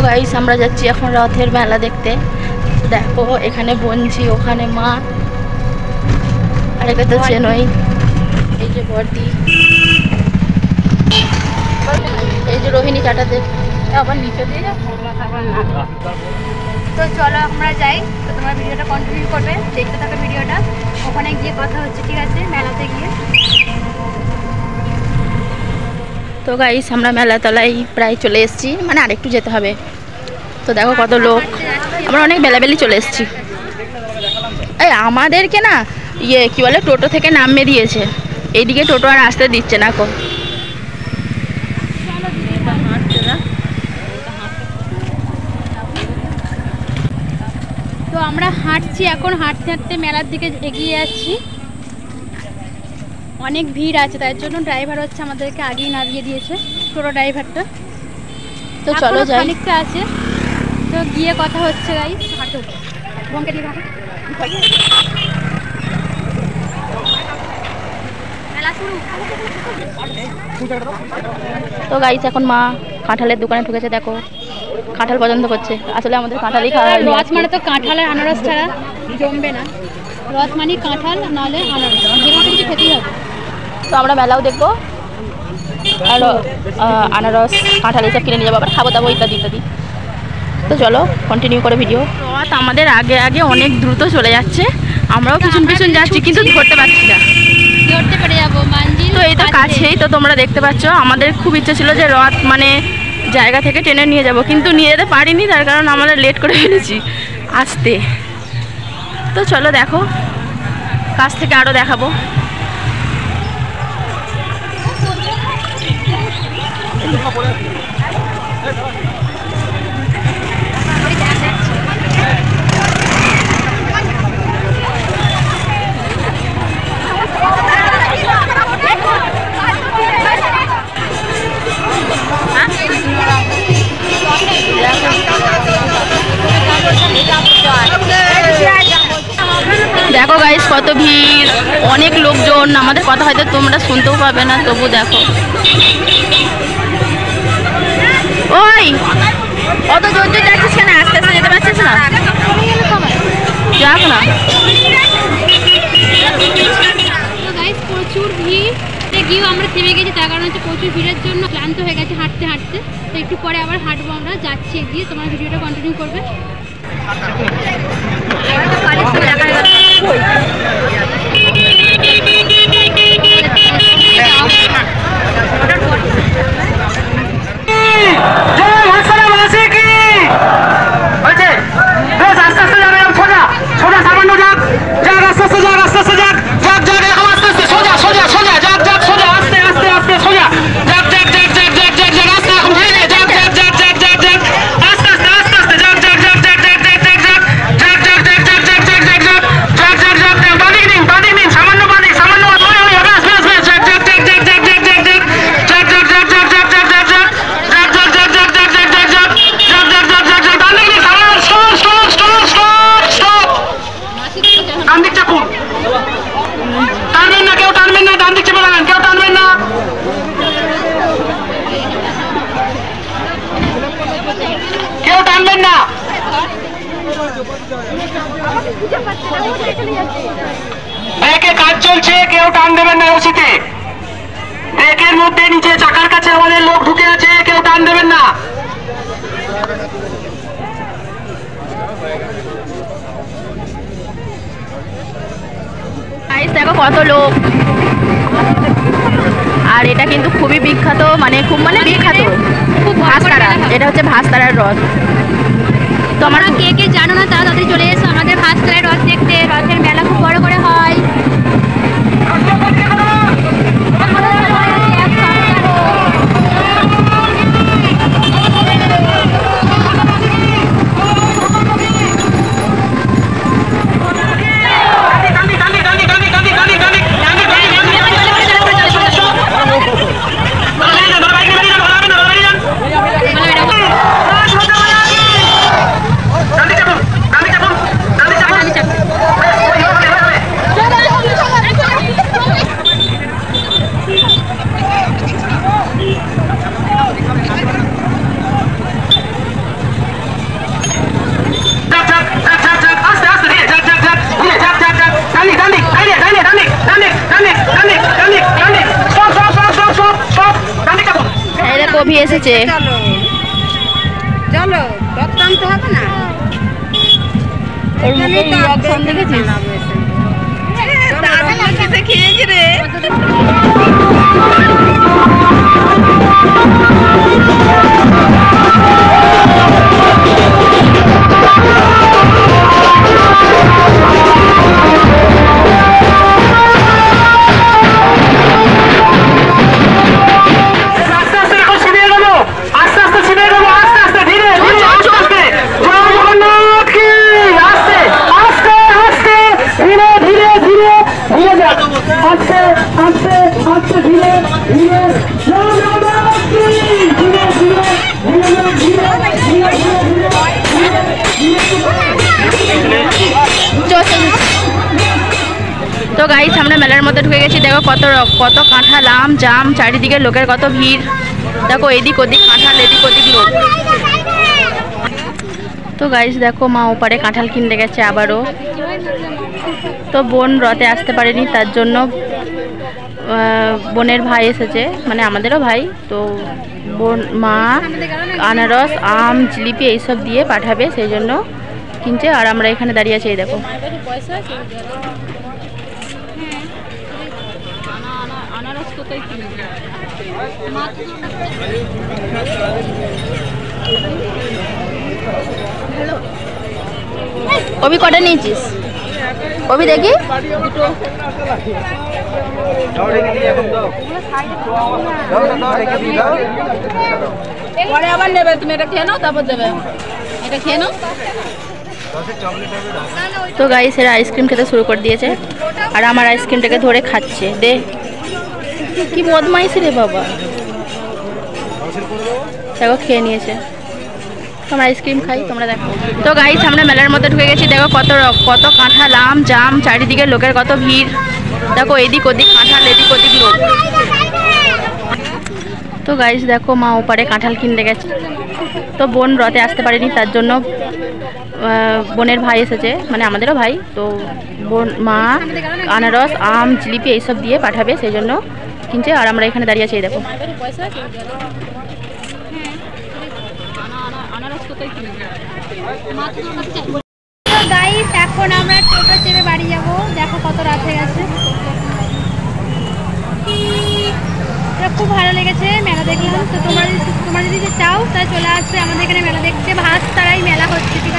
Guys আমরা যাচ্ছি এখন রথের মেলা দেখতে। দেখো এখানে বঞ্জি, ওখানে মা, আর একে তো চেনই, এই যে বর্দি, এই যে রোহিণী চাটা দেখ আবার নিচে দিয়ে যা। তো চলো আমরা যাই, তো তোমার ভিডিওটা কন্টিনিউ করবে, দেখতে থাকো ভিডিওটা। ওখানে গিয়ে কথা হচ্ছে, ঠিক আছে, মেলাতে গিয়ে। তো গাইস আমরা মেলাতলায় প্রায় চলে এসেছি, মানে আরেকটু যেতে হবে। তো দেখো কত লোক, আমরা অনেক বেলাবেলি চলে এসেছি। এই আমাদেরকে না কি বলে টোটো থেকে নামিয়ে দিয়েছে, এইদিকে টোটো আর আসতে দিচ্ছে না এখন। তো আমরা হাঁটছি এখন, হাঁটতে হাঁটতে মেলার দিকে এগিয়ে যাচ্ছি। অনেক ভিড় আছে, তাই জন্য ড্রাইভার হচ্ছে আমাদেরকে আগেই নামিয়ে দিয়েছে, টোটো ড্রাইভারটা। তো চলো যাই। খানিকটা আছে, তো গিয়ে কথা হচ্ছে। গাইস হাঁটো, বোনকে দিয়ে হাঁটো। মেলা শুরু। তো গাইস এখন মা কাঁঠালের দোকানে ঢুকেছে, দেখো কাঁঠাল পছন্দ করছে। আসলে আমাদের কাঁঠালই খাওয়া হয়। রথ মানে তো কাঁঠাল আর আনারস ছাড়া জমবে না। রথ মানে কাঁঠাল নাহলে আনারস, যে কোনো কিছু খেতেই হবে। তো আমরা মেলাও দেখবো আর আনারস কাঁঠাল এইসব কিনে নিয়ে যাবো, আবার খাবো দাবো ইত্যাদি ইত্যাদি। তো চলো কন্টিনিউ করে ভিডিও। রথ আমাদের আগে আগে অনেক দ্রুত চলে যাচ্ছে, আমরাও পিছন পিছন যাচ্ছি কিন্তু ধরতে পারছি না। ধরতে পেরে যাবো মঞ্জিল। তো এই তো কাছেই, তো তোমরা দেখতে পাচ্ছ। আমাদের খুব ইচ্ছে ছিল যে রথ মানে জায়গা থেকে টেনে নিয়ে যাব, কিন্তু নিয়ে যেতে পারিনি, তার কারণ আমরা লেট করে ফেলেছি আসতে। তো চলো দেখো, কাছ থেকে আরও দেখাবো। দেখো গাইস কত ভিড়, অনেক লোকজন। আমাদের কথা হয়তো তোমরা শুনতেও পাবে না, তবু দেখো। ওই অত জোর জোর যাচ্ছিস কেন? আস্তে আস্তে যেতে পারছিস না? যাক না। প্রচুর ভিড়, গিয়েও আমরা থেমে গেছি, তার কারণ হচ্ছে প্রচুর ভিড়ের জন্য ক্লান্ত হয়ে গেছে হাঁটতে হাঁটতে। তো একটু পরে আবার হাঁটবো, আমরা যাচ্ছি এগিয়ে। তোমার ভিডিওটা কন্টিনিউ করবে। ব্রেকে কাজ চলছে, কেউ টান দেবেন না রশিতে। ব্রেকের মধ্যে নিচে চাকার কাছে আমাদের লোক ঢুকে আছে, কেউ টান দেবেন না। দেখো কত লোক, আর এটা কিন্তু খুবই বিখ্যাত, মানে খুব বিখ্যাত, খুব ভাস্তারা। এটা হচ্ছে ভাস্তারার রথ। তো আমরা কে কে জানো না, তারা তাদের চলে এসো আমাদের ভাস্তারার রথ দেখতে। রথের মেলা খুব বড় করে হয়। অভি এসেছে। চলো চলো, রথ টানতে হবে না? ওর মুখে রিঅ্যাকশন দেখেছিস? খেয়েছি রে। তো গাইস আমরা মেলার মধ্যে ঢুকে গেছি। দেখো কত কাঁঠাল, আম, জাম, চারিদিকে লোকের কত ভিড়। দেখো এদিক ওদিক কাঁঠাল, এদিক ওদিক লোক। তো গাইস দেখো মা ওপারে কাঁঠাল কিনতে গেছে আবারও। তো বোন রথে আসতে পারেনি, তার জন্য বোনের ভাই এসেছে, মানে আমাদেরও ভাই। তো বোন মা আনারস, আম, জিলিপি এইসব দিয়ে পাঠাবে, সেই জন্য কিনছে। আর আমরা এখানে দাঁড়িয়ে আছি, এই দেখো। অভি কটা নিয়েছিস? অভি দেখি। পরে আবার নেবে, তুমি এটা খেয়ে নাও, তারপর দেবে। এটা খেয়ে নাও। তো গাইস এরা আইসক্রিম খেতে শুরু করে দিয়েছে, আর আমার আইসক্রিমটাকে ধরে খাচ্ছে। দে, কি বদমাইশি রে বাবা। দেখো খেয়ে নিয়েছে। তোমরা আইসক্রিম খাই, তোমরা দেখো। তো গাইস আমরা মেলার মধ্যে ঢুকে গেছি। দেখো কত কাঁঠাল, আম, জাম, চারিদিকে লোকের কত ভিড়। দেখো এদিক ওদিক কাঁঠাল, এদিক ওদিক লোক। তো গাইস দেখো মা ওপারে কাঁঠাল কিনতে গেছে। তো বোন রথে আসতে পারেনি, তার জন্য বোনের ভাই এসেছে, মানে আমাদেরও ভাই। তো বোন মা আনারস, আম, জিলিপি এইসব দিয়ে পাঠাবে, সেই জন্য কিনছে। আর আমরা এখানে দাঁড়িয়ে আছি, এই দেখো। গাইস এখন আমরা টোটো চেপে বাড়ি যাবো। দেখো কত রাত হয়ে গেছে। খুব ভালো লেগেছে মেলা দেখলাম। তো তোমরা যদি চাও তাহলে চলে আসবে আমাদের এখানে মেলা দেখতে। ভাত তারাই মেলা হচ্ছে, ঠিক আছে?